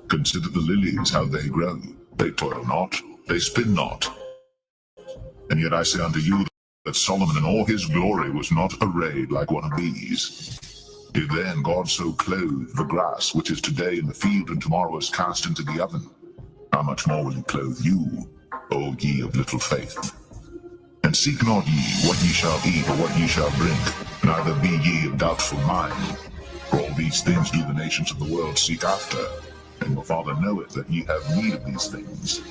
Consider the lilies, how they grow. They toil not, they spin not. And yet I say unto you that Solomon in all his glory was not arrayed like one of these. If then God so clothe the grass, which is today in the field and tomorrow is cast into the oven, how much more will he clothe you, O ye of little faith? And seek not ye what ye shall eat or what ye shall drink, neither be ye of doubtful mind. For all these things do the nations of the world seek after, and your Father knoweth that ye have need of these things.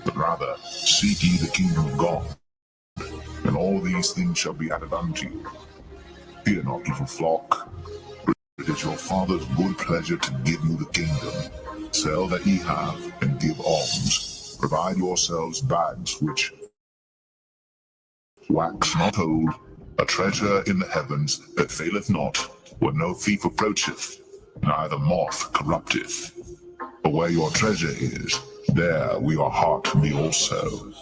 But rather seek ye the kingdom of God, and all these things shall be added unto you. Fear not, little flock, for it is your Father's good pleasure to give you the kingdom. Sell that ye have, and give alms. Provide yourselves bags which wax not old, a treasure in the heavens that faileth not, where no thief approacheth, neither moth corrupteth. For where your treasure is, there will your heart be also.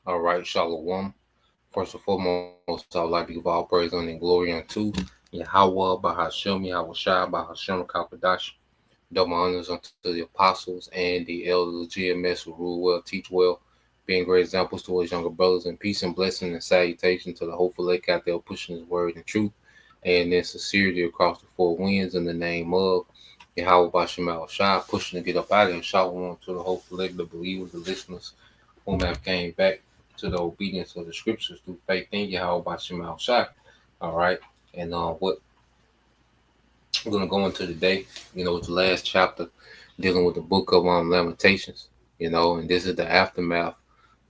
All right, Shalom. First and foremost, I would like to give all praise and glory unto Yahweh, Bahashem, Yahushua, Bahashem, Kakadash. Double honors unto the apostles and the elders of GMS who rule well, teach well, being great examples to his younger brothers, and peace and blessing and salutation to the hopeful lake out there pushing his word and truth and in sincerity across the four winds in the name of Yahweh Bashem Yahushua, pushing to get up out of here. Shalom to the hopeful lake, the believers, the listeners whom have came back to the obedience of the scriptures through faith in Yahweh Bashem Yahushua. All right, and what we're going to go into today, it's the last chapter dealing with the book of Lamentations, and this is the aftermath,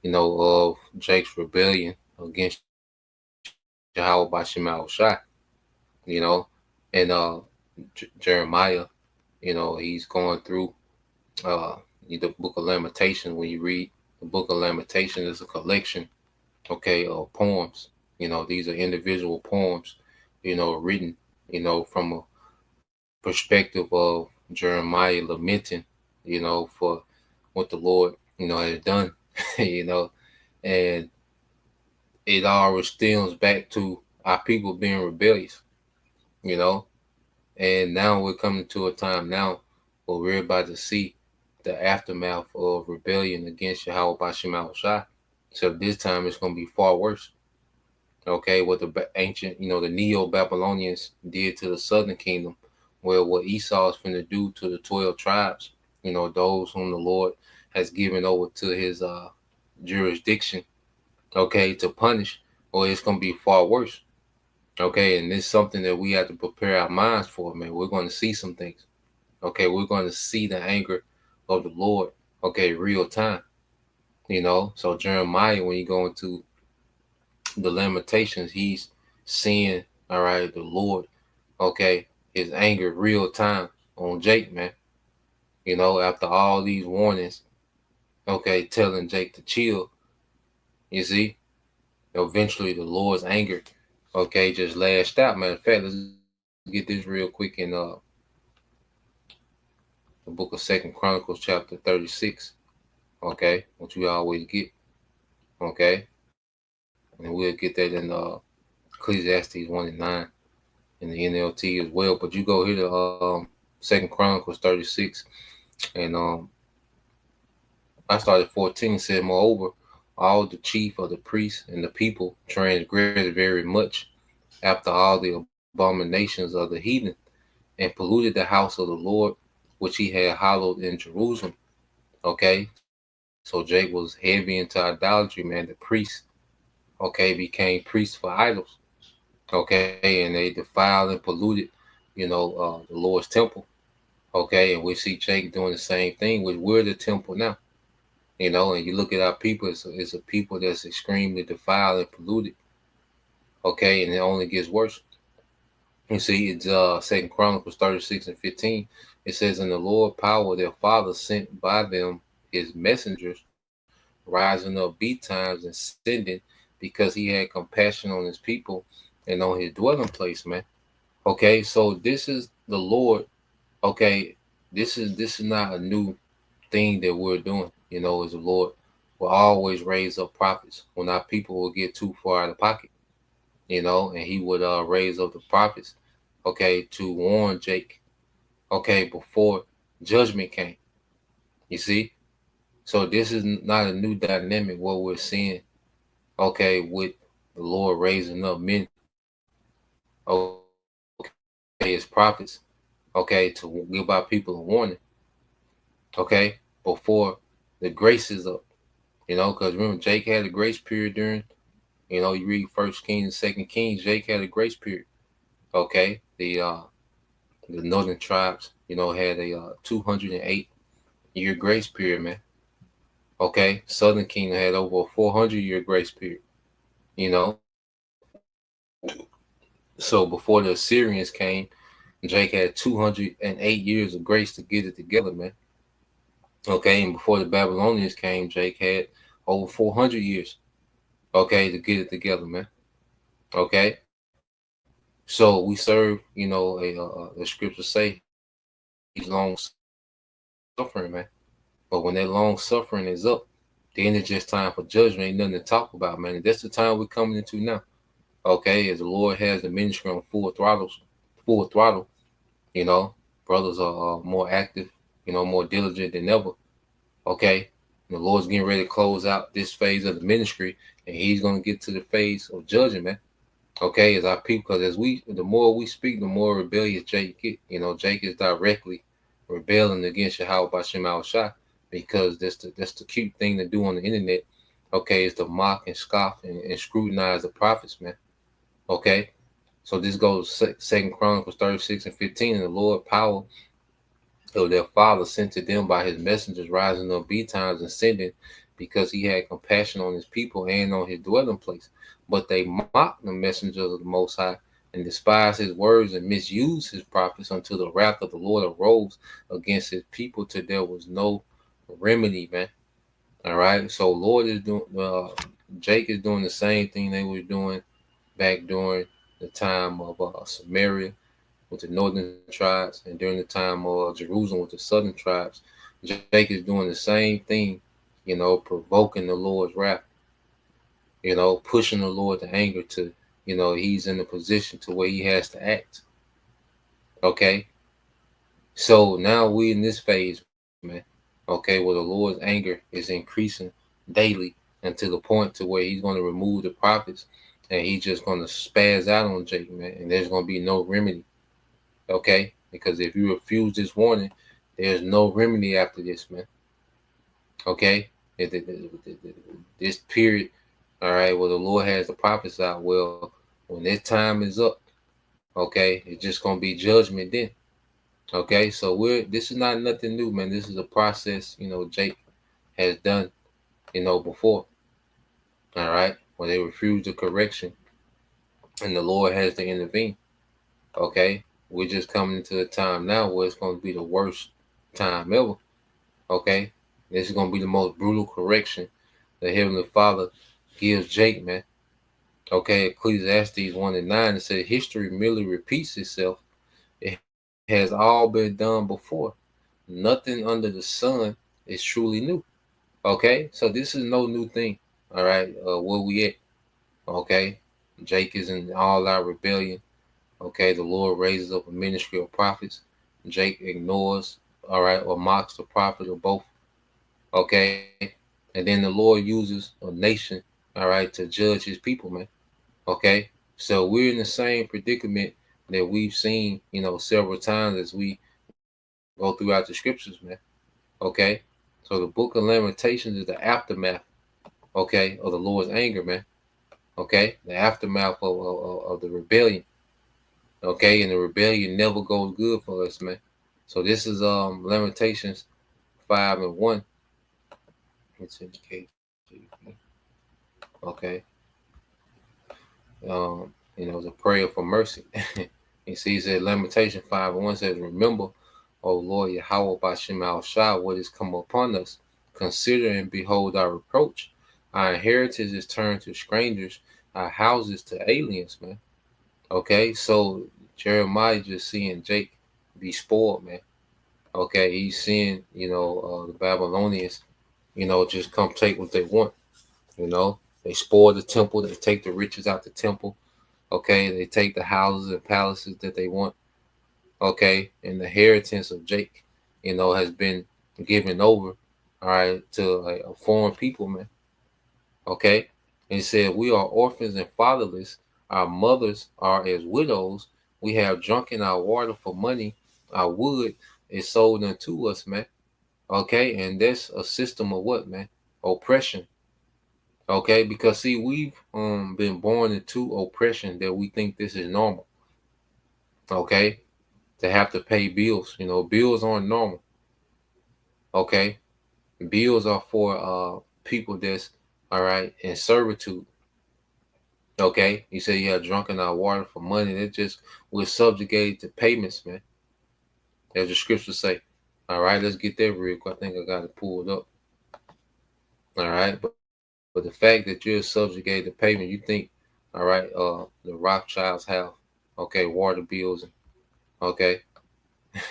of Jake's rebellion against Yahweh Bashem Yahushua, and Jeremiah, he's going through the book of Lamentations. When you read the book of Lamentations, it's a collection, of poems. These are individual poems, written, from a perspective of Jeremiah lamenting, for what the Lord, has done, and it all stems back to our people being rebellious, and now we're coming to a time now where we're about to see the aftermath of rebellion against Yahweh Bashem Yahushua. So this time it's going to be far worse. What the ancient, the Neo-Babylonians did to the southern kingdom, well, what Esau is going to do to the 12 tribes, those whom the Lord has given over to his jurisdiction, to punish, or it's going to be far worse. And it's something that we have to prepare our minds for, man. We're going to see some things. We're going to see the anger of the Lord, real time. So Jeremiah, when you go into the Lamentations, he's seeing, all right, the Lord, his anger real time on Jake, man. After all these warnings, telling Jake to chill, you see, eventually the Lord's anger, just lashed out. Matter of fact, let's get this real quick in the book of 2 Chronicles chapter 36, which we always get, and we'll get that in Ecclesiastes 1:9 in the NLT as well. But you go here to Second Chronicles 36, and I started 14. Said, moreover, all the chief of the priests and the people transgressed very much after all the abominations of the heathen, and polluted the house of the Lord, which he had hallowed in Jerusalem. Okay, so Jake was heavy into idolatry, man. The priests, okay, became priests for idols. Okay, and they defiled and polluted, the Lord's temple. Okay, and we see Jake doing the same thing, which we're the temple now. And you look at our people, it's a people that's extremely defiled and polluted. Okay, and it only gets worse. You see, it's Second Chronicles 36 and 15. It says, "And the Lord power their fathers sent by them his messengers, rising up betimes and sending, because he had compassion on his people and on his dwelling place, man." Okay, so this is the Lord. Okay, this is not a new thing that we're doing. As the Lord will always raise up prophets when our people will get too far out of pocket. And he would raise up the prophets, okay, to warn Jake, okay, before judgment came. You see? So this is not a new dynamic what we're seeing, okay, with the Lord raising up men, okay, as prophets, okay, to give our people a warning, okay, before the grace is up. Because remember, Jake had a grace period during, you read First Kings and Second Kings, Jake had a grace period. Okay, the northern tribes, had a 208-year grace period, man. Okay, Southern Kingdom had over a 400-year grace period. You know, so before the Assyrians came, Jake had 208 years of grace to get it together, man. Okay, and before the Babylonians came, Jake had over 400 years. Okay, to get it together, man. Okay, so we serve, the scriptures say he's long suffering, man. But when that long suffering is up, then it's just time for judgment. Ain't nothing to talk about, man. And that's the time we're coming into now. Okay, as the Lord has the ministry on full throttle, brothers are more active, more diligent than ever. Okay, and the Lord's getting ready to close out this phase of the ministry, and He's gonna get to the phase of judging, man. Okay, as our people, because the more we speak, the more rebellious Jake get. Jake is directly rebelling against Yahweh Bashim Shai, because that's the cute thing to do on the internet. Okay, is to mock and scoff and scrutinize the prophets, man. Okay, so this goes Second Chronicles 36 and 15, and the Lord power of their father sent to them by his messengers, rising up betimes and sending, because he had compassion on his people and on his dwelling place. But they mocked the messengers of the Most High and despised his words and misused his prophets until the wrath of the Lord arose against his people till there was no remedy, man. All right. So Lord is doing, Jake is doing the same thing they were doing back during the time of Samaria with the northern tribes, and during the time of Jerusalem with the southern tribes. Jake is doing the same thing, provoking the Lord's wrath, pushing the Lord to anger to, he's in a position to where he has to act. Okay. So now we in this phase, man. Okay, where the Lord's anger is increasing daily, and to the point to where he's going to remove the prophets, and he's just going to spaz out on Jake, man, and there's going to be no remedy. Okay, because if you refuse this warning, there's no remedy after this, man. Okay, this period, all right, where the Lord has the prophets out. Well, when this time is up, okay, it's just gonna be judgment then. Okay, so this is not nothing new, man. This is a process, Jake has done, before. All right, when they refuse the correction, and the Lord has to intervene. Okay, we're just coming into a time now where it's going to be the worst time ever. Okay, this is going to be the most brutal correction the Heavenly Father gives Jake, man. Okay, Ecclesiastes 1 and 9, it says, history merely repeats itself. It has all been done before. Nothing under the sun is truly new. Okay, so this is no new thing. All right, where we at? Okay, Jake is in all our rebellion. Okay, the Lord raises up a ministry of prophets, Jake ignores, all right, or mocks the prophet or both. Okay. And then the Lord uses a nation, all right, to judge his people, man. Okay. So we're in the same predicament that we've seen, several times as we go throughout the scriptures, man. Okay. So the book of Lamentations is the aftermath, okay, of the Lord's anger, man. Okay. The aftermath of the rebellion. Okay. And the rebellion never goes good for us, man. So this is Lamentations 5:1. It's in KJV. Okay. It's a prayer for mercy. You see, he said, Lamentation 5:1 says, Remember, O Lord Yahweh Bashem Al Shah, what is come upon us. Consider and behold our reproach. Our inheritance is turned to strangers, our houses to aliens, man. Okay, so Jeremiah just seeing Jake be spoiled, man. Okay, he's seeing, the Babylonians, just come take what they want. They spoil the temple, they take the riches out the temple. Okay, they take the houses and palaces that they want. Okay, and the inheritance of Jake, has been given over, all right, to a foreign people, man. Okay, and he said, We are orphans and fatherless. Our mothers are as widows. We have drunken our water for money. Our wood is sold unto us, man. Okay, and that's a system of what, man? Oppression. Okay, because see, we've been born into oppression that we think this is normal. Okay, to have to pay bills. Bills aren't normal. Okay, bills are for people that's all right in servitude. Okay, you say you have drunken our water for money. It just we're subjugated to payments, man. As the scriptures say. All right, let's get that real quick. I think I got it pulled up. All right, but the fact that you're subjugated to payment, you think, all right, the Rothschilds have, okay, water bills, okay,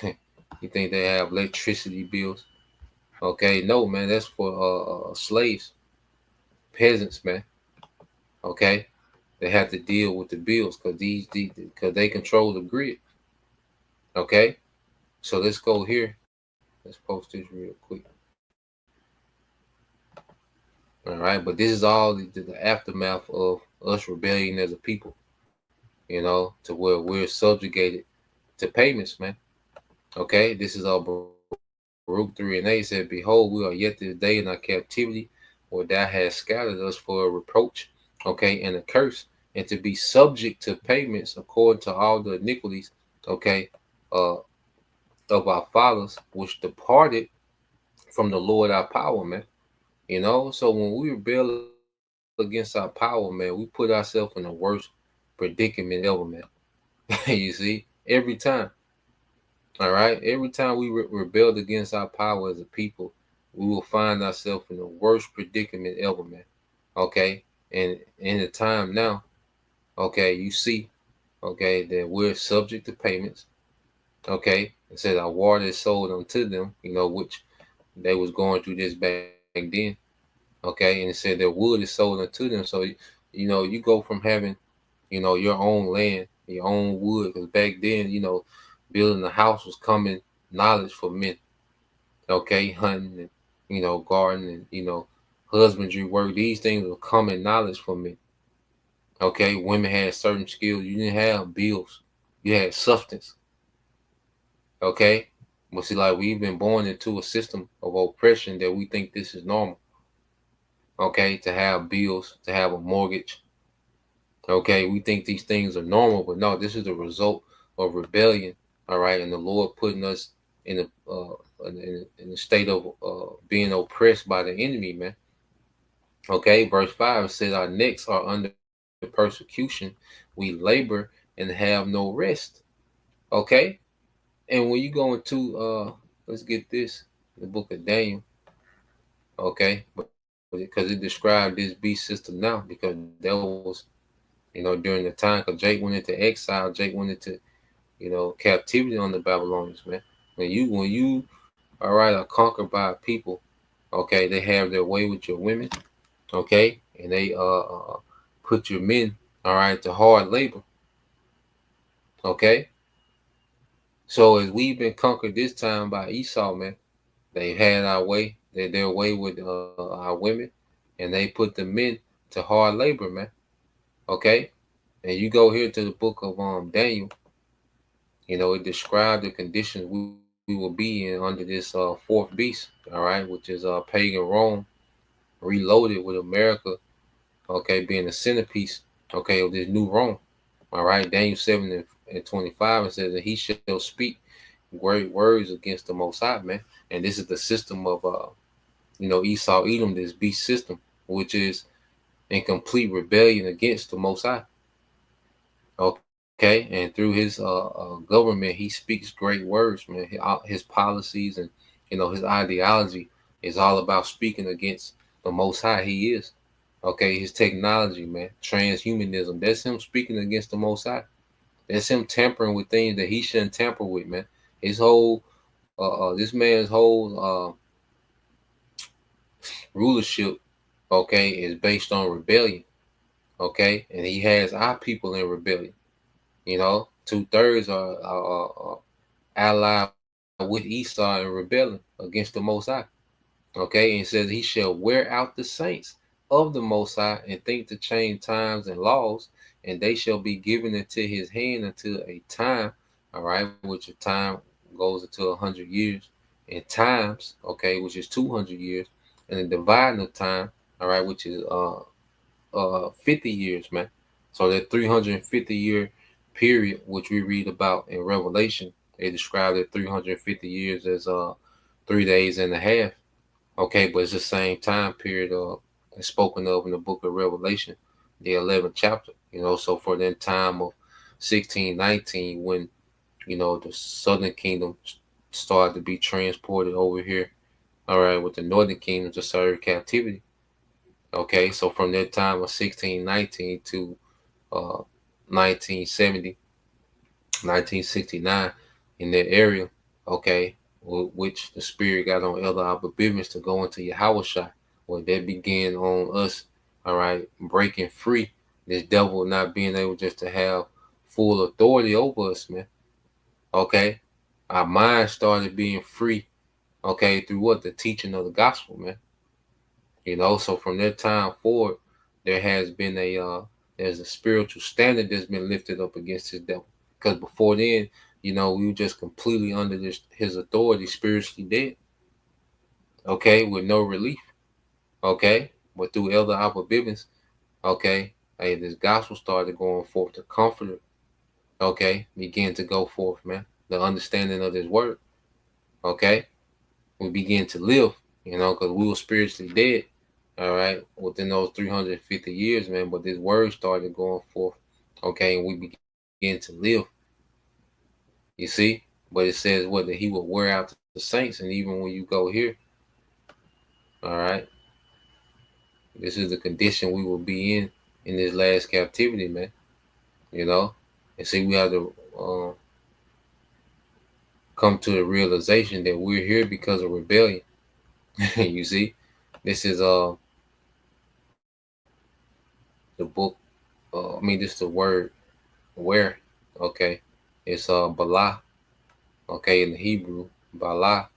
you think they have electricity bills? Okay, no, man, that's for slaves, peasants, man. Okay, they have to deal with the bills because because they control the grid. Okay, so let's go here. Let's post this real quick. All right, but this is all the aftermath of us rebellion as a people. To where we're subjugated to payments, man. Okay, this is all Baruch 3 and 8 said, Behold, we are yet this day in our captivity, where thou hast scattered us for a reproach, okay, and a curse, and to be subject to payments according to all the iniquities, okay, uh, of our fathers, which departed from the Lord our power, man. So when we rebel against our power, man, we put ourselves in the worst predicament ever, man. You see, every time. All right, every time we rebelled against our power as a people, we will find ourselves in the worst predicament ever, man. Okay, and in the time now, okay, you see, okay, that we're subject to payments. Okay, it says our water is sold unto them, which they was going through this back then. Okay, and it said their wood is sold unto them. So you go from having your own land, your own wood, because back then, building a house was common knowledge for men. Okay, hunting and gardening and husbandry work. These things were common knowledge for men. Okay, women had certain skills. You didn't have bills. You had substance. Okay, but see, like we've been born into a system of oppression that we think this is normal. Okay, to have bills, to have a mortgage. Okay, we think these things are normal, but no, this is the result of rebellion. All right, and the Lord putting us in a state of being oppressed by the enemy, man. Okay, verse 5 says, Our necks are under persecution. We labor and have no rest. Okay, and when you go into, let's get this, the book of Daniel, okay, because it described this beast system now, because that was, during the time, because Jake went into exile, Jake went into, captivity on the Babylonians, man. When you all right are conquered by a people, okay, they have their way with your women, okay, and they put your men, all right, to hard labor, okay. So as we've been conquered this time by Esau, man, they had our way, their way with our women, and they put the men to hard labor, man. Okay, and you go here to the book of Daniel, it described the conditions we will be in under this fourth beast, all right, which is pagan Rome reloaded with America, okay, being the centerpiece, okay, of this new Rome. All right, Daniel 7 and 25, it says that he shall speak great words against the Most High, man. And this is the system of, Esau Edom, this beast system, which is in complete rebellion against the Most High. Okay, and through his government, he speaks great words, man. His policies and his ideology is all about speaking against the Most High. He is. Okay, his technology, man, transhumanism. That's him speaking against the Most High. That's him tampering with things that he shouldn't tamper with, man. His whole, this man's whole rulership, okay, is based on rebellion, okay, and he has our people in rebellion. 2/3 are allied with Esau in rebelling against the Most High. Okay, and it says he shall wear out the saints of the Most High and think to change times and laws, and they shall be given into his hand until a time, all right, which a time goes into 100 years, and times, okay, which is 200 years, and the dividing of time, all right, which is 50 years, man. So that 350-year period, which we read about in Revelation, they describe that 350 years as 3 days and a half. Okay, but it's the same time period spoken of in the book of Revelation, the 11th chapter. So for that time of 1619, when the southern kingdom started to be transported over here, all right, with the northern kingdom to serve captivity. Okay, so from that time of 1619 to 1970, 1969, in that area, okay, which the Spirit got on Elder Abba Bivens to go into Yahushua, where that began on us, all right, breaking free, this devil not being able just to have full authority over us, man. Okay, our mind started being free, okay, through what? The teaching of the gospel, man. So from that time forward, there has been there's a spiritual standard that's been lifted up against this devil. Because before then, we were just completely under his authority, spiritually dead. Okay, with no relief. Okay, but through Elder Abba Bivens, okay, hey, this gospel started going forth. The comforter, okay, began to go forth, man. The understanding of this word, okay, we began to live, because we were spiritually dead. All right, within those 350 years, man. But this word started going forth, okay, and we began to live. You see, but it says what, that he will wear out the saints, and even when you go here, all right, this is the condition we will be in this last captivity, man. You know, and see, we have to come to the realization that we're here because of rebellion. You see, this is the book. This is the word where, okay, it's Bala, okay, in the Hebrew, Bala,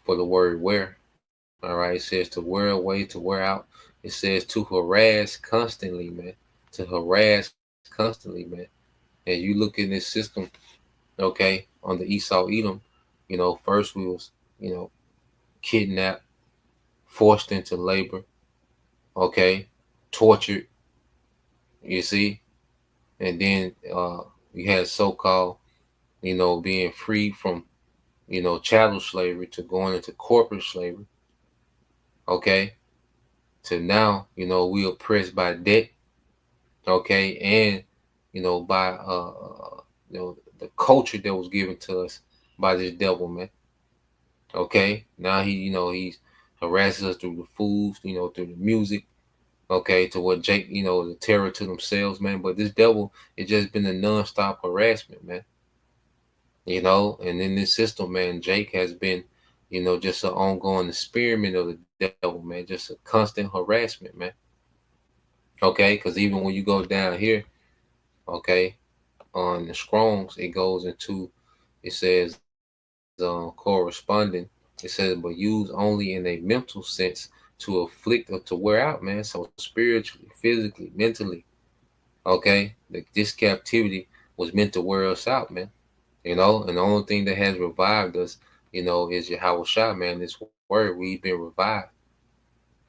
for the word where. All right, it says to wear away, to wear out. It says to harass constantly, man. To harass constantly, man. And you look in this system, okay, on the Esau Edom, first we was, kidnapped, forced into labor, okay, tortured, you see, and then you had so-called, being free from, chattel slavery to going into corporate slavery, okay, to now, we oppressed by debt, okay, and by the culture that was given to us by this devil, man. Okay, now he's harasses us through the foods, through the music, okay, to what Jake, the terror to themselves, man. But this devil, it's just been a non-stop harassment, man. And in this system, man, Jake has been, just an ongoing experiment of the devil, man, just a constant harassment, man. Okay, because even when you go down here, okay, on the Strongs, it goes into it says corresponding. It says, but used only in a mental sense to afflict or to wear out, man. So spiritually, physically, mentally, okay. This captivity was meant to wear us out, man. And the only thing that has revived us, is Yahweh Shah, man. This word, we've been revived.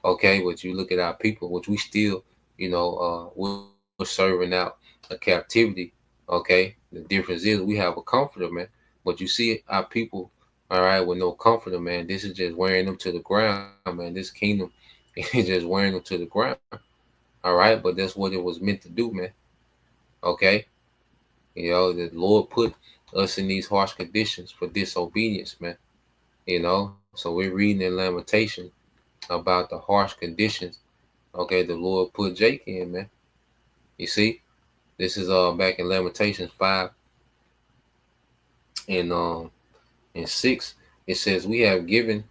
Okay, but you look at our people, which we still, we're serving out a captivity. Okay, the difference is we have a comforter, man. But you see our people, all right, with no comforter, man. This is just wearing them to the ground, man. This kingdom is just wearing them to the ground. All right, but that's what it was meant to do, man. Okay, the Lord put us in these harsh conditions for disobedience, man. So we're reading in Lamentations about the harsh conditions. Okay, the Lord put Jake in, man. You see, this is back in Lamentations 5 and 6. It says, we have given,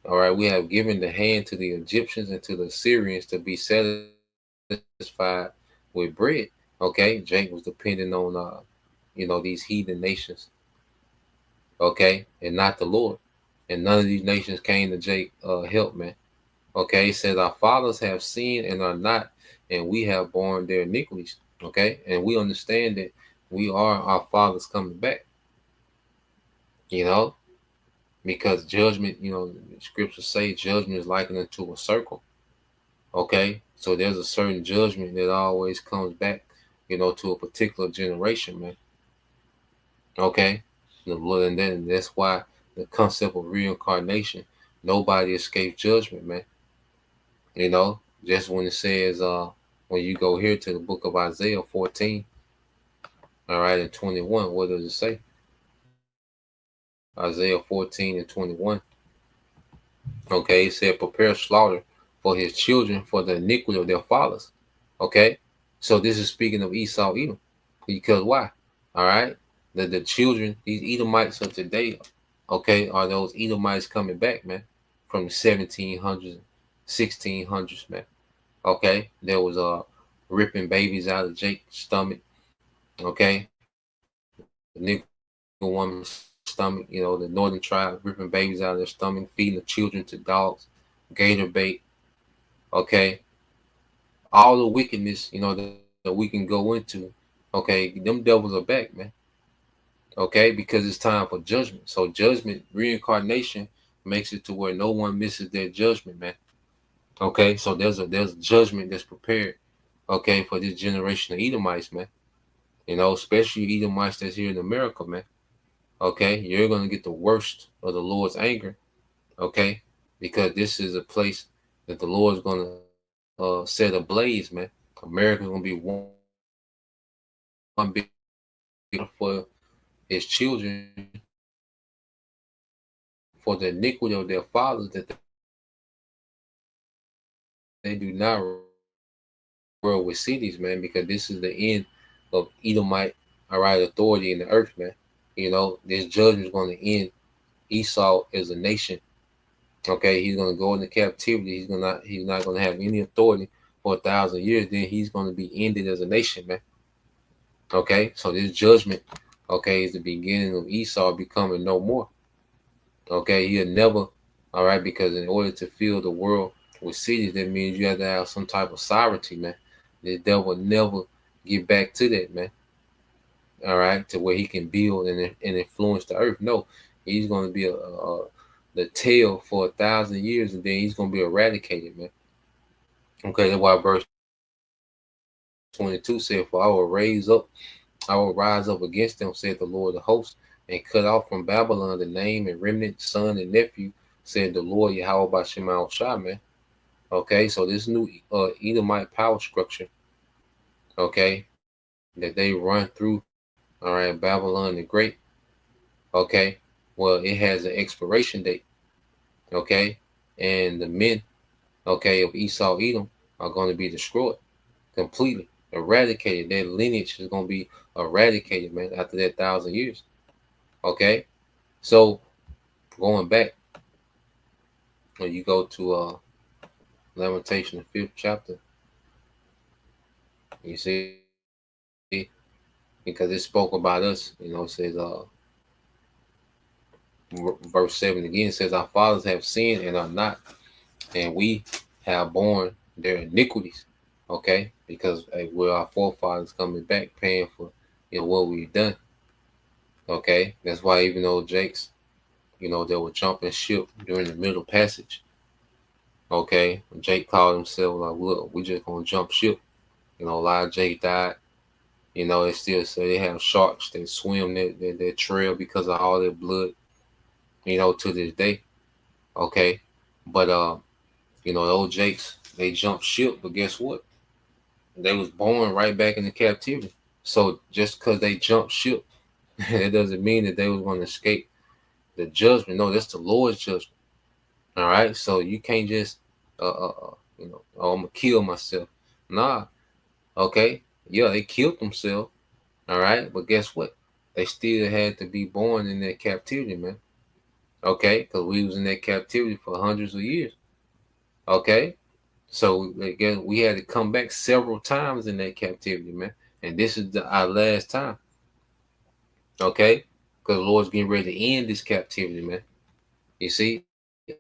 all right, we have given the hand to the Egyptians and to the Syrians to be satisfied with bread. Okay, Jake was depending on these heathen nations. Okay, and not the Lord. And none of these nations came to Jake help, man. Okay, it says our fathers have sinned and are not, and we have borne their iniquities. Okay, and we understand that we are our fathers coming back, you know, because judgment, scriptures say judgment is likened unto a circle. Okay, so there's a certain judgment that always comes back, to a particular generation, man. Okay, and then that's why the concept of reincarnation, nobody escapes judgment, man. Just when it says, when you go here to the book of Isaiah 14, all right, and 21, what does it say? Isaiah 14 and 21. Okay, it said, prepare slaughter for his children for the iniquity of their fathers. Okay, so this is speaking of Esau, Edom. Because why? All right, the children, these Edomites of today, okay, are those Edomites coming back, man, from the 1700s, 1600s, man. Okay, there was ripping babies out of Jake's stomach. Okay, the nigga woman's stomach. The northern tribe ripping babies out of their stomach, feeding the children to dogs, gator bait. Okay, all the wickedness that we can go into. Okay, them devils are back, man. Okay, because it's time for judgment. So judgment, reincarnation makes it to where no one misses their judgment, man. Okay, so there's judgment that's prepared. Okay, for this generation of Edomites, man. Especially Edomites that's here in America, man. Okay, you're gonna get the worst of the Lord's anger. Okay, because this is a place that the Lord's gonna set ablaze, man. America's gonna be one big for his children for the iniquity of their fathers that they do not repent, man. Okay, world with cities, man, because this is the end of Edomite, all right, authority in the earth, man. This judgment is going to end Esau as a nation. Okay, he's going to go into captivity. He's not going to have any authority for 1,000 years. Then he's going to be ended as a nation, man. Okay, so this judgment, okay, is the beginning of Esau becoming no more. Okay, he'll never, all right, because in order to fill the world with cities, that means you have to have some type of sovereignty, man. The devil will never get back to that, man. All right, to where he can build and influence the earth. No, he's going to be the tail for 1,000 years, and then he's going to be eradicated, man. Okay, that's why verse 22 said, "For I will rise up against them," said the Lord of hosts, "and cut off from Babylon the name and remnant, son and nephew," said the Lord Yahweh by Shema Shah, man. Okay, so this new Edomite power structure, okay, that they run through, all right, Babylon the Great, okay, well, it has an expiration date, okay, and the men, okay, of Esau, Edom are going to be destroyed completely, eradicated. Their lineage is going to be eradicated, man, after that 1,000 years, okay. So going back, when you go to Lamentation, the 5th chapter, you see, because it spoke about us, it says, Verse 7 again says, our fathers have sinned and are not, and we have borne their iniquities. Okay, because we're our forefathers coming back paying for what we've done. Okay, that's why even though Jake's, they were jumping ship during the middle passage. Okay, Jake called himself like, look, we just gonna jump ship. A lot of Jake died. They still say they have sharks that swim their trail because of all their blood. To this day. Okay, but the old Jakes, they jumped ship, but guess what? They was born right back into captivity. So just because they jumped ship, it doesn't mean that they was going to escape the judgment. No, that's the Lord's judgment. All right, so you can't just oh, I'm gonna kill myself. Nah, okay, yeah, they killed themselves. All right, but guess what? They still had to be born in that captivity, man. Okay, because we was in that captivity for hundreds of years. Okay, so again, we had to come back several times in that captivity, man. And this is our last time. Okay, because the Lord's getting ready to end this captivity, man. You see,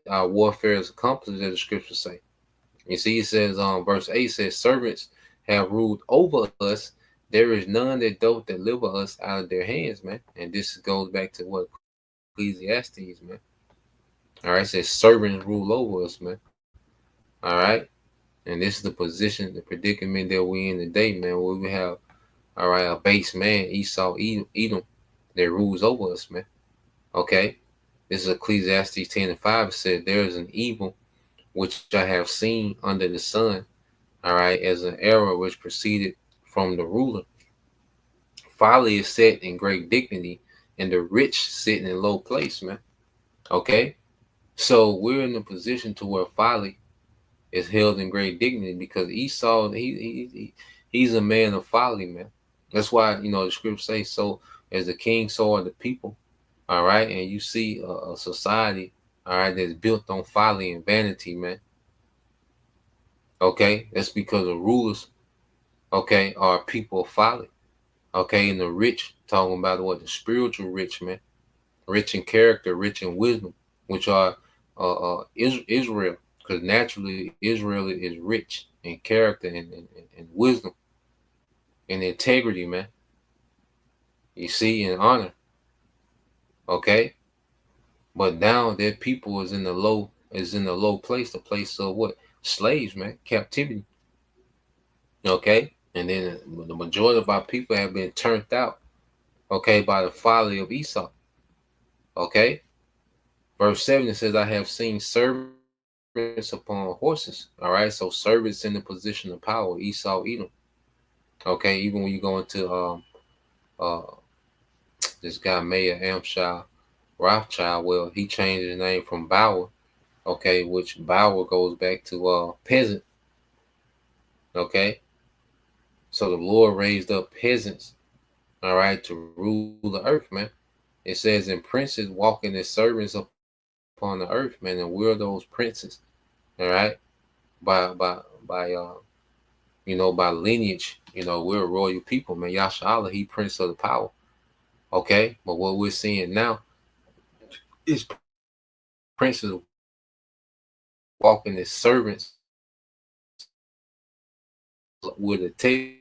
our warfare is accomplished, as the scriptures say. You see, it says verse 8 says, servants have ruled over us. There is none that doth deliver us out of their hands, man. And this goes back to what Ecclesiastes, man. All right, it says servants rule over us, man. All right. And this is the position, the predicament that we in today, man, where we have, all right, a base man, Esau, Edom, that rules over us, man. Okay. This is Ecclesiastes 10 and 5. It said, there is an evil which I have seen under the sun, all right, as an error which proceeded from the ruler. Folly is set in great dignity, and the rich sit in low place, man. Okay. So we're in a position to where folly is held in great dignity because Esau, he's a man of folly, man. That's why the scripture says, so as the king, so are the people. All right, and you see a society, all right, that's built on folly and vanity, man. Okay, that's because the rulers, okay, are people of folly. Okay, and the rich, talking about what the spiritual rich, man, rich in character, rich in wisdom, which are Israel, because naturally Israel is rich in character and wisdom and integrity, man. You see, in honor, okay. But now their people is in the low place, the place of what slaves, man, captivity, okay. And then the majority of our people have been turned out, okay, by the folly of Esau, okay. Verse 7 it says, I have seen servants upon horses. All right, so servants in the position of power, Esau, Edom. Okay, even when you go into uh this guy Mayor Amshire Rothschild, well, he changed his name from Bauer, okay, which Bauer goes back to peasant. Okay, so the Lord raised up peasants, all right, to rule the earth, man. It says, and princes walking as servants upon the earth, man, and we're those princes, all right, by by lineage, we're a royal people, man. Yasha Allah, he prince of the power. Okay, but what we're seeing now is princes walking as servants with a tail.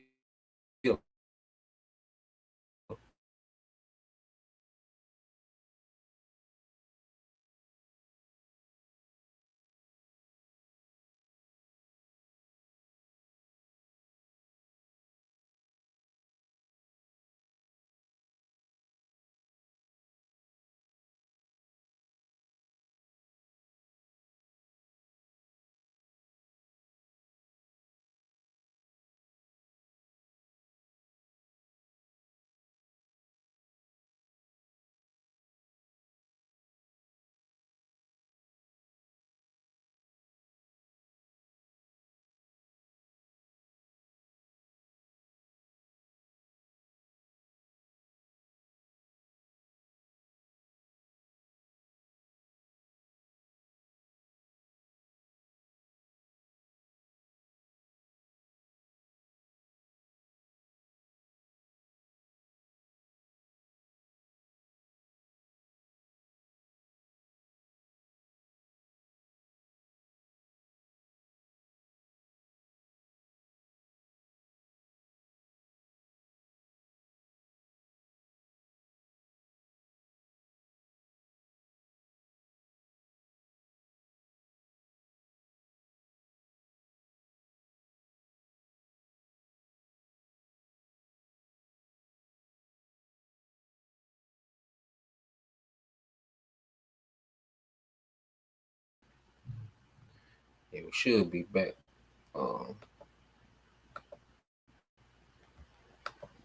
Yeah, we should be back.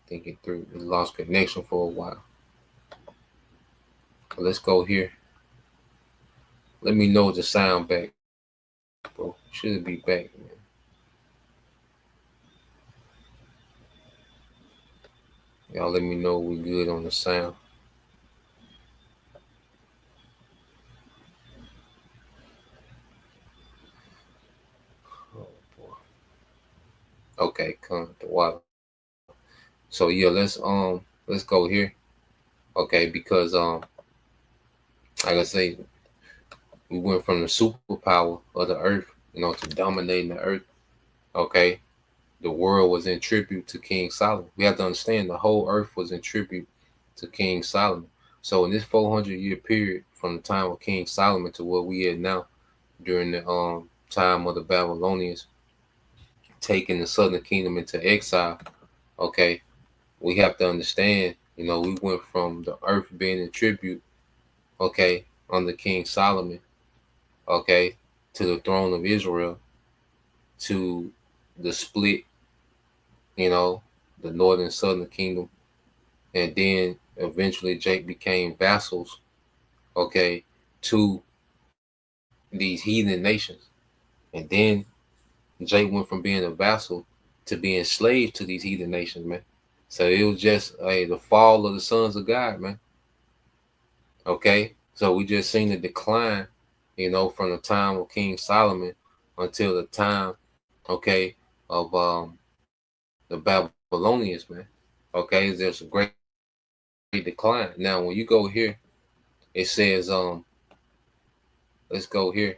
Thinking through, we lost connection for a while. Let's go here. Let me know the sound back, bro. Should be back, man. Y'all let me know we good on the sound. Oh boy. Okay, come the water. So yeah, let's go here. Okay, because like I say, we went from the superpower of the earth, to dominating the earth. Okay, the world was in tribute to King Solomon. We have to understand the whole earth was in tribute to King Solomon. So in this 400-year period, from the time of King Solomon to what we are now, during the time of the Babylonians taking the southern kingdom into exile, okay, we have to understand, we went from the earth being in tribute, okay, under King Solomon, okay, to the throne of Israel, to the split, you know, the northern southern kingdom, and then eventually Jake became vassals, okay, to these heathen nations. And then Jake went from being a vassal to being slave to these heathen nations, man. So it was just the fall of the sons of God, man. Okay, so we just seen the decline, from the time of King Solomon until the time, okay, of the Babylonians, man. Okay, there's a great decline. Now, when you go here, it says, let's go here.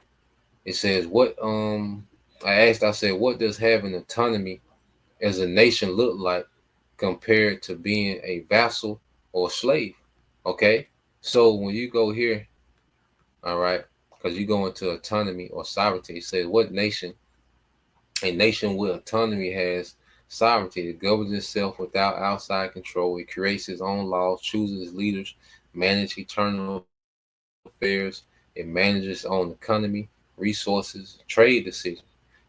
It says, I said, what does having autonomy as a nation look like compared to being a vassal or slave? Okay, so when you go here, all right, because you go into autonomy or sovereignty, it says, a nation with autonomy has sovereignty. It governs itself without outside control. It creates its own laws, chooses its leaders, manages internal affairs. It manages its own economy, resources, trade decisions.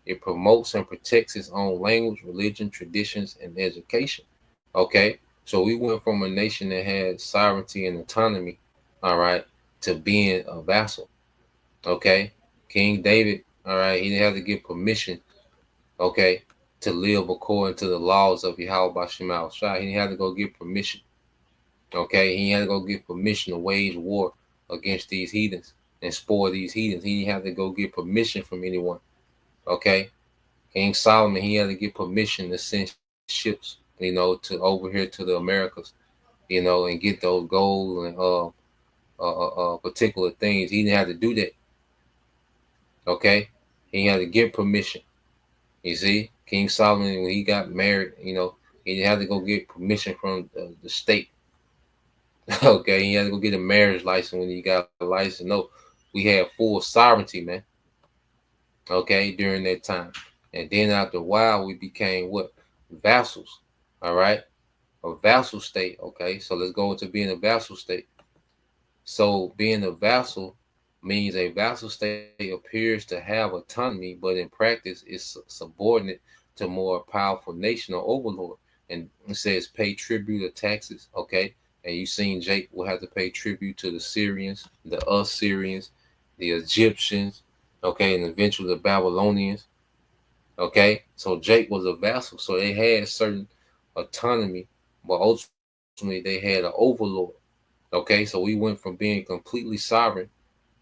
It promotes and protects its own language, religion, traditions, and education. Okay, so we went from a nation that had sovereignty and autonomy, all right, to being a vassal. Okay, King David, all right, he didn't have to get permission, okay, to live according to the laws of Yahweh Bashim al Shai. He didn't have to go get permission. Okay, he had to go get permission to wage war against these heathens and spoil these heathens. He didn't have to go get permission from anyone. Okay, King Solomon, he had to get permission to send ships, to over here to the Americas, and get those gold and particular things. He didn't have to do that. Okay, he had to get permission. You see, King Solomon, when he got married, he had to go get permission from the state. Okay, he had to go get a marriage license when he got a license. No, we had full sovereignty, man. Okay, during that time. And then after a while, we became what? Vassals. All right, a vassal state. Okay, so let's go into being a vassal state. So being a vassal means a vassal state appears to have autonomy, but in practice is subordinate to more powerful nation or overlord. And it says pay tribute or taxes. Okay, and you seen Jake will have to pay tribute to the Syrians, the Assyrians, the Egyptians. Okay, and eventually the Babylonians. Okay, so Jake was a vassal, so they had certain autonomy, but ultimately they had an overlord. Okay, so we went from being completely sovereign,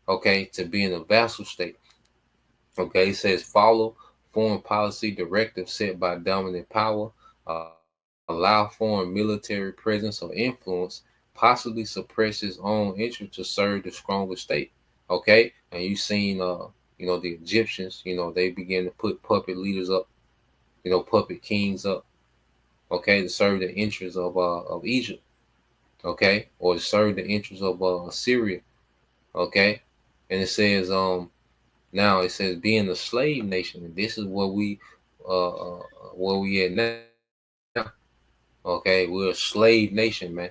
okay, to being a vassal state. Okay, it says follow foreign policy directives set by dominant power, allow foreign military presence or influence, possibly suppress his own interest to serve the stronger state. Okay, and you seen the Egyptians, they began to put puppet leaders up, puppet kings up, okay, to serve the interests of Egypt, okay, or to serve the interests of Syria, okay. And it says now it says being a slave nation, and this is uh, uh where we at now. Okay, we're a slave nation, man.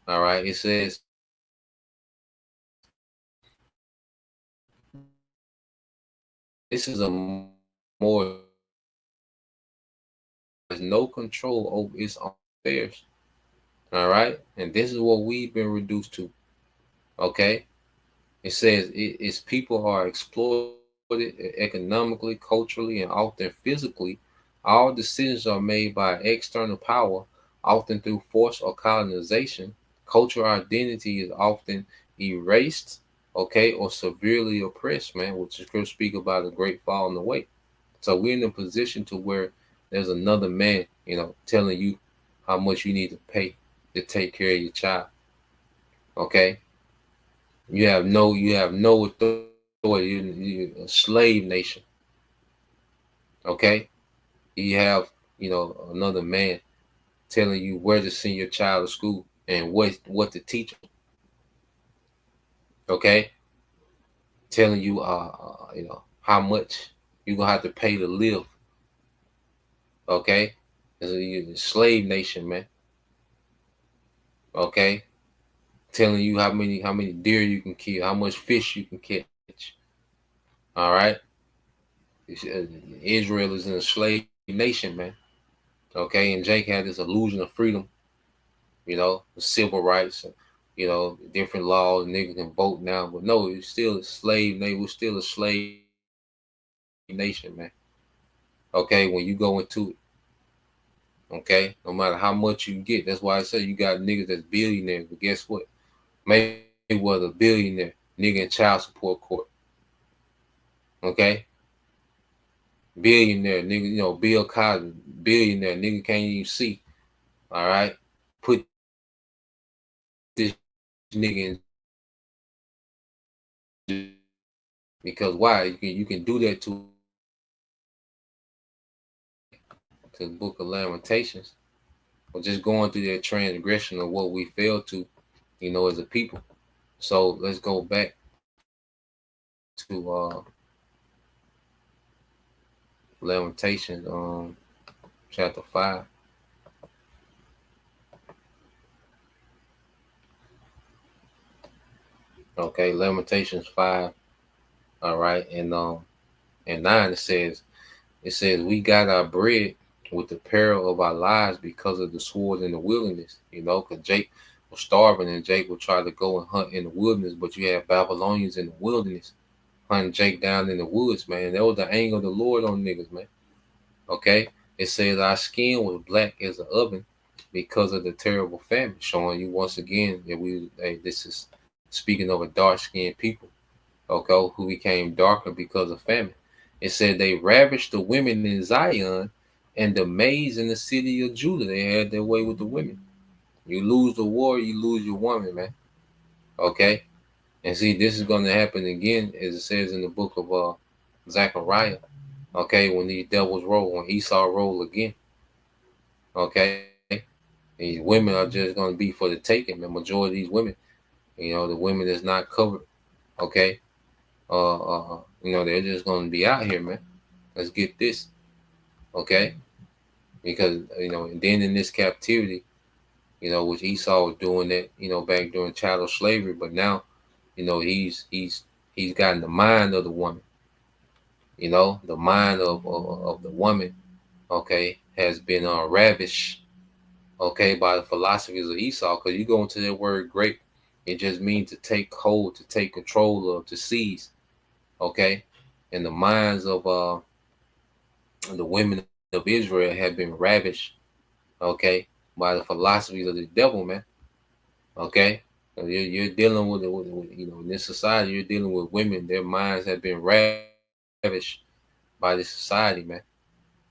All right, it says This is a more has no control over its own affairs. All right, and this is what we've been reduced to. Okay, it says its people are exploited economically, culturally, and often physically. All decisions are made by external power, often through force or colonization. Cultural identity is often erased, okay, or severely oppressed, man, which the scripture speak about a great fall in the way. So we're in a position to where there's another man, telling you how much you need to pay to take care of your child. Okay, you have no authority. You're a slave nation. Okay, you have another man telling you where to send your child to school and what to teach them. Okay, telling you how much you're gonna have to pay to live. Okay, you're a slave nation, man. Okay, telling you how many deer you can kill, how much fish you can catch. All right, Israel is in a slave nation, man. Okay, and Jake had this illusion of freedom, civil rights, different laws. Niggas can vote now, but no, it's still a slave. We're still a slave nation, man. Okay, when you go into it, okay, no matter how much you get, that's why I say you got niggas that's billionaires, but guess what? Mayweather billionaire, nigga in child support court. Okay, billionaire nigga, Bill Cosby, billionaire nigga can't even see. All right, put this nigga in jail because why? You can do that to a man. Okay, to the Book of Lamentations, or just going through that transgression of what we failed to, as a people. So let's go back to Lamentations, chapter 5. Okay, Lamentations 5. All right, and 9 it says we got our bread with the peril of our lives because of the sword in the wilderness. Because Jake was starving and Jake would try to go and hunt in the wilderness, but you have Babylonians in the wilderness hunting Jake down in the woods, man. That was the anger of the Lord on niggas, man. Okay, it says our skin was black as an oven because of the terrible famine, showing you once again that this is speaking of a dark skinned people, okay, who became darker because of famine. It said they ravished the women in Zion and the maids in the city of Judah. They had their way with the women. You lose the war, you lose your woman, man. Okay? And see, this is going to happen again, as it says in the book of Zechariah. Okay? When these devils roll, when Esau roll again. Okay? These women are just going to be for the taking. The majority of these women, the women that's not covered. Okay? They're just going to be out here, man. Let's get this. Okay? Because and then in this captivity, which Esau was doing that, back during chattel slavery, but now, he's gotten the mind of the woman, the mind of the woman, okay, has been ravished, okay, by the philosophies of Esau. Because you go into that word "grape," it just means to take hold, to take control of, to seize, okay, and the minds of the women of Israel have been ravished, okay, by the philosophies of the devil, man. Okay, so you're dealing in this society. You're dealing with women. Their minds have been ravished by this society, man.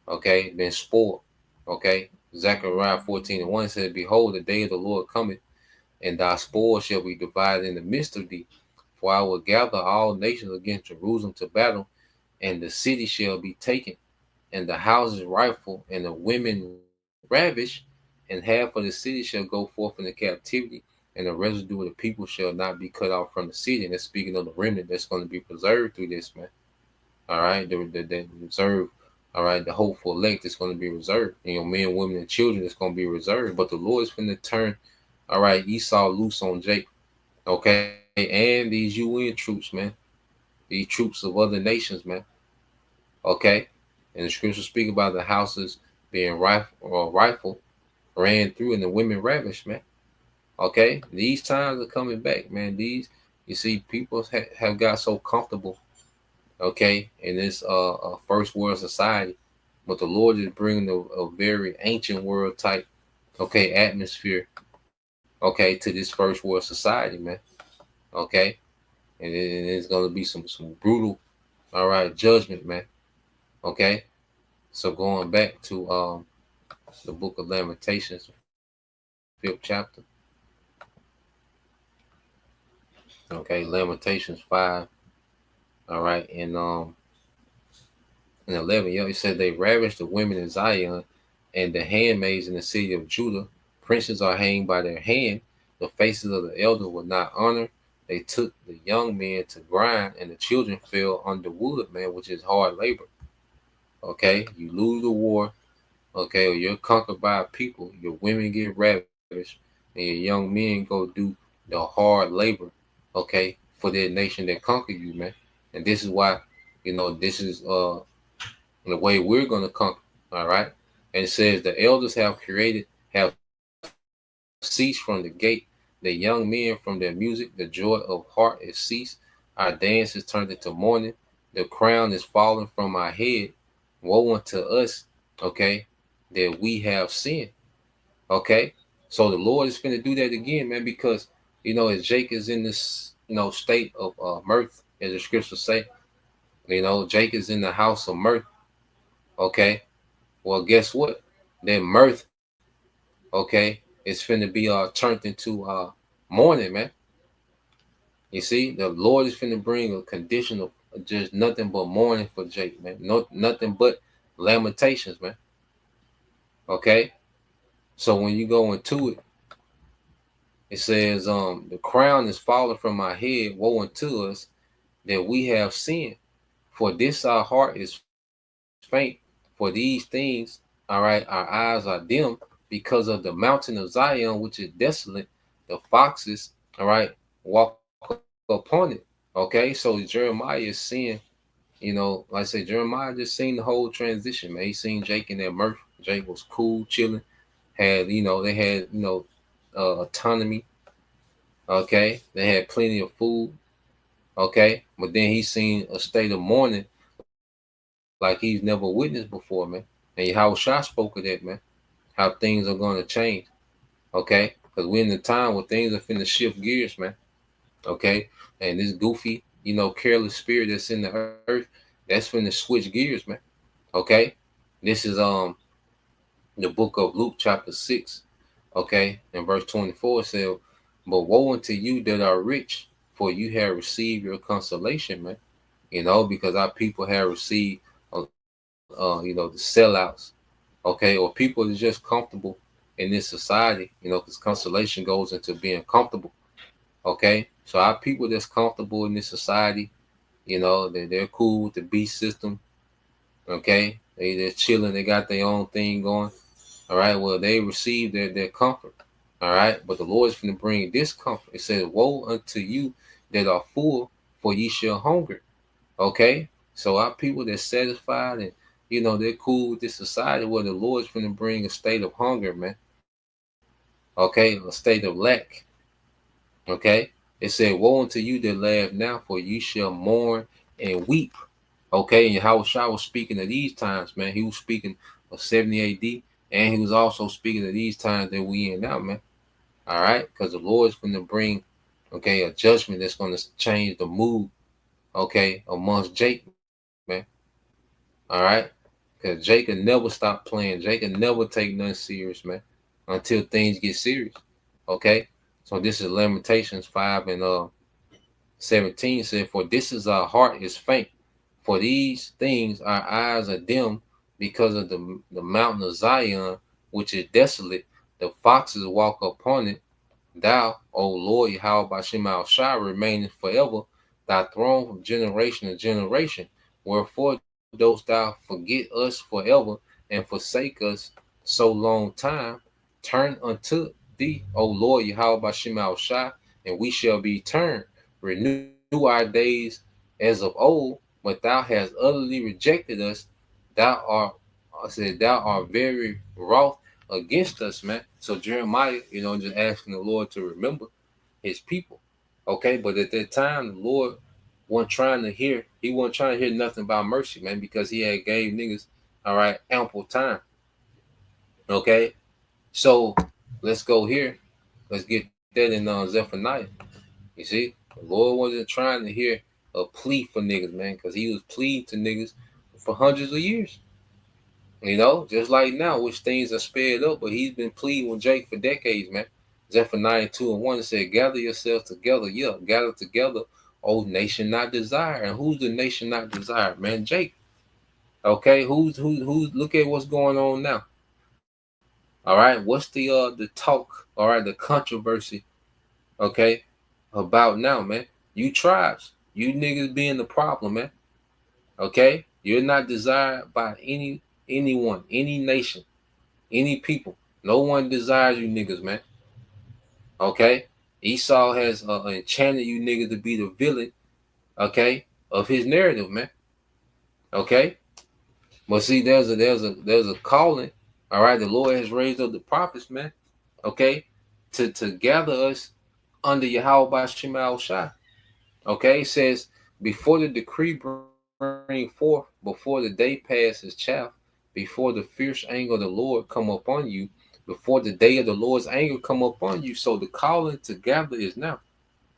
Okay, been spoiled. Okay, Zechariah 14:1 says, "Behold, the day of the Lord cometh, and thy spoil shall be divided in the midst of thee. For I will gather all nations against Jerusalem to battle, and the city shall be taken, and the houses rifled, and the women ravished, and half of the city shall go forth into captivity, and the residue of the people shall not be cut off from the city." And that's speaking of the remnant that's going to be preserved through this, man. All right, the reserve. All right, the hopeful elect is going to be reserved. Men, women, and children is going to be reserved. But the Lord is going to turn, all right, Esau loose on Jacob. Okay, and these UN troops, man. These troops of other nations, man. Okay, and the scripture speak about the houses being rifled, ran through, and the women ravished, man. Okay, these times are coming back, man. These, you see, people have got so comfortable, okay, in this first world society, but the Lord is bringing a very ancient world type, okay, atmosphere, okay, to this first world society, man. Okay, and it's gonna be some brutal, all right, judgment, man. Okay, so going back to the book of Lamentations, 5th chapter. Okay, Lamentations 5. All right, and 11. Yo, it said they ravished the women in Zion, and the handmaids in the city of Judah. Princes are hanged by their hand. The faces of the elder were not honored. They took the young men to grind, and the children fell under wood, man, which is hard labor. Okay, you lose the war, okay, or you're conquered by a people. Your women get ravished, and your young men go do the hard labor, okay, for their nation that conquered you, man. And this is why, this is the way we're gonna conquer. All right, and it says the elders have ceased from the gate. The young men from their music. The joy of heart is ceased. Our dance is turned into mourning. The crown is fallen from our head. Woe unto us, okay, that we have sinned. Okay, so the Lord is finna do that again, man, because as Jake is in this state of mirth, as the scriptures say, Jake is in the house of mirth. Okay, well, guess what? That mirth, okay, is finna be turned into mourning, man. You see, the Lord is finna bring a condition of just nothing but mourning for Jake, man. No, nothing but lamentations, man. Okay, so when you go into it, it says, the crown is fallen from my head. Woe unto us that we have sinned. For this our heart is faint. For these things, all right, our eyes are dim because of the mountain of Zion, which is desolate. The foxes, all right, walk upon it. Okay, so Jeremiah is seeing, like I say, Jeremiah just seen the whole transition, man. He seen Jake in that mirth. Jake was cool, chilling, they had, autonomy. Okay, they had plenty of food. Okay, but then he seen a state of mourning like he's never witnessed before, man. And Yahweh Shah spoke of that, man. How things are going to change. Okay, because we're in the time where things are finna shift gears, man. Okay, and this goofy, careless spirit that's in the earth, that's finna switch gears, man. Okay, this is the book of Luke chapter 6. Okay, and verse 24 said, "But woe unto you that are rich, for you have received your consolation, man." Because our people have received, the sellouts, okay, or people that are just comfortable in this society, because consolation goes into being comfortable, okay. So our people that's comfortable in this society, they're cool with the beast system, okay. They're chilling, they got their own thing going, all right. Well, they receive their comfort, all right. But the Lord is going to bring discomfort. It says, "Woe unto you that are full, for ye shall hunger." Okay, so our people that's satisfied and they're cool with this society where the Lord's going to bring a state of hunger, man. Okay, a state of lack. Okay, it said, "Woe unto you that laugh now, for you shall mourn and weep." Okay, and Yahweh Shah was speaking of these times, man. He was speaking of 70 AD, and he was also speaking of these times that we in now, man. All right, because the Lord's going to bring, okay, a judgment that's going to change the mood, okay, amongst Jake, man. All right, because Jake can never stop playing. Jake can never take nothing serious, man, until things get serious. Okay, so this is Lamentations 5 and 17 said, "For this is our heart is faint. For these things our eyes are dim because of the mountain of Zion, which is desolate. The foxes walk upon it. Thou, O Lord, Yahweh Bashem Al Shai, remaineth forever, thy throne from generation to generation. Wherefore dost thou forget us forever and forsake us so long time? Turn unto thee, O Lord, Yahweh Bashem Al Shai, and we shall be turned. Renew our days as of old. but thou hast utterly rejected us. Thou art, I said, thou art very wroth against us, man. So Jeremiah, just asking the Lord to remember his people. Okay, but at that time, the Lord wasn't trying to hear. He wasn't trying to hear nothing about mercy, man, because he had gave niggas, all right, ample time. Okay, so let's go here. Let's get that in Zephaniah. You see, the Lord wasn't trying to hear a plea for niggas, man, because he was pleading to niggas for hundreds of years. Just like now, which things are sped up, but he's been pleading with Jake for decades, man. Zephaniah 2:1 said, gather yourselves together. Yeah, gather together, O nation not desire. And who's the nation not desire? Man, Jake. Okay, who's look at what's going on now. All right, what's the talk, all right, the controversy, okay, about now, man? You tribes, you niggas being the problem, man. Okay? You're not desired by anyone, any nation, any people. No one desires you niggas, man. Okay? Esau has enchanted you niggas to be the villain, okay, of his narrative, man. Okay? But see, there's a calling. All right, the Lord has raised up the prophets, man. Okay, to gather us under Yahweh Shemal Shai. Okay, it says before the decree bring forth, before the day passes chaff, before the fierce anger of the Lord come upon you, before the day of the Lord's anger come upon you. So the calling to gather is now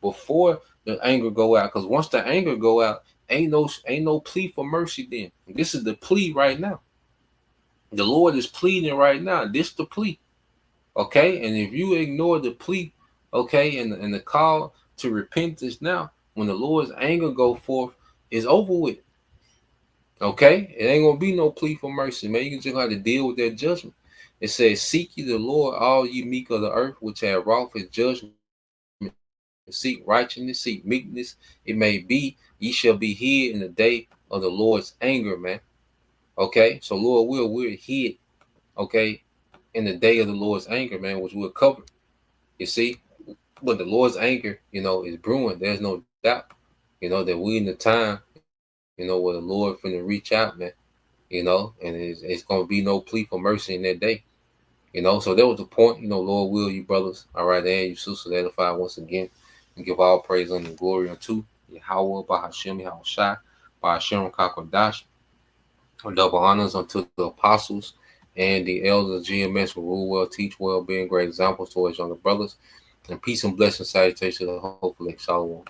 before the anger go out. Because once the anger go out, ain't no plea for mercy then. This is the plea right now. The Lord is pleading right now. This the plea. Okay? And if you ignore the plea, okay, and the call to repentance now, when the Lord's anger go forth, is over with. Okay? It ain't gonna be no plea for mercy, man. You can just have to deal with that judgment. It says, seek ye the Lord, all ye meek of the earth, which have wrought his judgment. Seek righteousness, seek meekness. It may be ye shall be hid in the day of the Lord's anger, man. Okay? So Lord we're hid, okay, in the day of the Lord's anger, man, which we're covered. You see? But the Lord's anger, is brewing. There's no doubt, that we in the time, where the Lord finna reach out, man. And it's gonna be no plea for mercy in that day. So that was the point. Lord will, you brothers, all right, and you sisters, edify once again, and give all praise and glory unto Yahweh, by Hashem, Yahweh Shai, by Hashem Kakodash, double honors unto the apostles and the elders of GMS who rule well, teach well, being great examples towards younger brothers. And peace and blessings, salutations, hopefully, shalom.